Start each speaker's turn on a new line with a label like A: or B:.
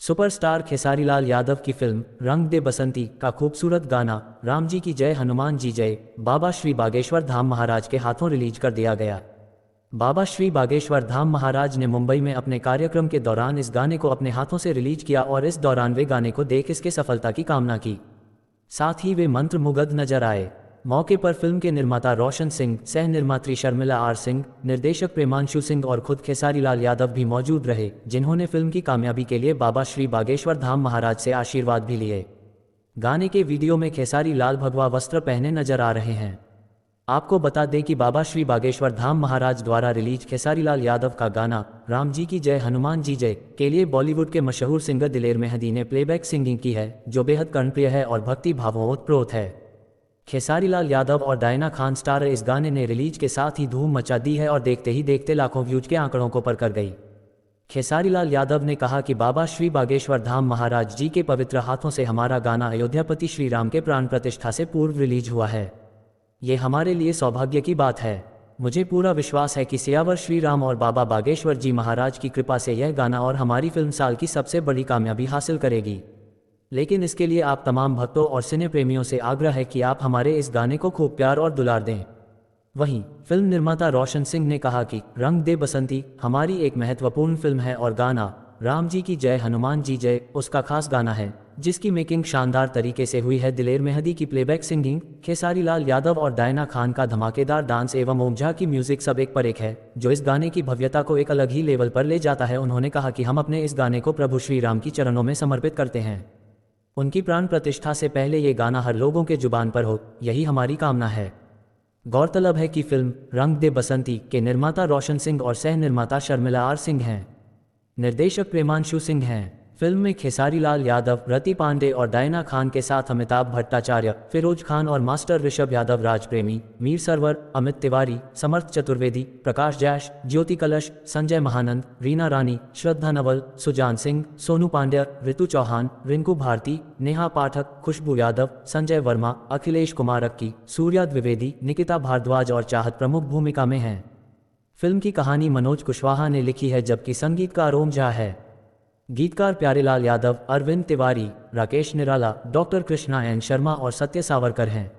A: Superstar Khesari Lal Yadav की film रंग दे बसंती का खूबसूरत गाना राम जी की जय हनुमान जी जय बाबा श्री बागेश्वर धाम महाराज के हाथों रिलीज कर दिया गया। बाबा श्री बागेश्वर धाम महाराज ने मुंबई में अपने कार्यक्रम के दौरान इस गाने को अपने हाथों से रिलीज किया और इस दौरान वे गाने को देख इसके सफलता की कामना की। साथ ही वे मंत्रमुग्ध नजर आए। मौके पर फिल्म के निर्माता रोशन सिंह, सह निर्मात्री शर्मिला आर सिंह, निर्देशक प्रेमांशु सिंह और खुद खेसारी लाल यादव भी मौजूद रहे, जिन्होंने फिल्म की कामयाबी के लिए बाबा श्री बागेश्वर धाम महाराज से आशीर्वाद भी लिए। गाने के वीडियो में खेसारी लाल भगवा वस्त्र पहने नजर आ रहे हैं। आपको बता दें कि बाबा श्री बागेश्वर धाम महाराज द्वारा रिलीज खेसारी लाल यादव का गाना राम जी की जय हनुमान जी जय के लिए बॉलीवुड के मशहूर सिंगर दिलेर मेहंदी ने प्लेबैक सिंगिंग की है, जो बेहद कर्णप्रिय है और भक्ति भावोत्प्रोत है। खेसारी लाल यादव और डायना खान स्टार इस गाने ने रिलीज के साथ ही धूम मचा दी है और देखते ही देखते लाखों व्यूज के आंकड़ों को पार कर गई। खेसारी लाल यादव ने कहा कि बाबा श्री बागेश्वर धाम महाराज जी के पवित्र हाथों से हमारा गाना अयोध्यापति श्री राम के प्राण प्रतिष्ठा से पूर्व रिलीज हुआ है। ये हमारे लिए सौभाग्य की बात है। मुझे पूरा विश्वास है कि सियावर श्री राम और बाबा बागेश्वर जी महाराज की कृपा से यह गाना और हमारी फिल्म साल की सबसे बड़ी कामयाबी हासिल करेगी। लेकिन इसके लिए आप तमाम भक्तों और सिने प्रेमियों से आग्रह है कि आप हमारे इस गाने को खूब प्यार और दुलार दें। वहीं फिल्म निर्माता रोशन सिंह ने कहा कि रंग दे बसंती हमारी एक महत्वपूर्ण फिल्म है और गाना राम जी की जय हनुमान जी जय उसका खास गाना है, जिसकी मेकिंग शानदार तरीके से हुई है। दिलेर मेहंदी की प्लेबैक सिंगिंग, खेसारी लाल यादव और डायना खान का धमाकेदार डांस एवं ओम झा की म्यूजिक सब एक पर एक है, जो इस गाने की भव्यता को एक अलग ही लेवल पर ले जाता है। उन्होंने कहा कि हम अपने इस गाने को प्रभु श्री राम की चरणों में समर्पित करते हैं। उनकी प्राण प्रतिष्ठा से पहले ये गाना हर लोगों के जुबान पर हो, यही हमारी कामना है। गौरतलब है कि फिल्म रंग दे बसंती के निर्माता रोशन सिंह और सह निर्माता शर्मिला आर सिंह हैं। निर्देशक प्रेमांशु सिंह हैं। फिल्म में खेसारी लाल यादव, रति पांडे और डायना खान के साथ अमिताभ भट्टाचार्य, फिरोज खान और मास्टर ऋषभ यादव, राज प्रेमी, मीर सरवर, अमित तिवारी, समर्थ चतुर्वेदी, प्रकाश जैश, ज्योति कलश, संजय महानंद, रीना रानी, श्रद्धा नवल, सुजान सिंह, सोनू पांड्या, ऋतु चौहान, रिंकू भारती, नेहा पाठक, खुशबू यादव, संजय वर्मा, अखिलेश कुमार अक्की, सूर्या द्विवेदी, निकिता भारद्वाज और चाहत प्रमुख भूमिका में हैं। फिल्म की कहानी मनोज कुशवाहा ने लिखी है, जबकि संगीतकार ओम झा है। गीतकार प्यारेलाल यादव, अरविंद तिवारी, राकेश निराला, डॉक्टर कृष्णा एन शर्मा और सत्य सावरकर हैं।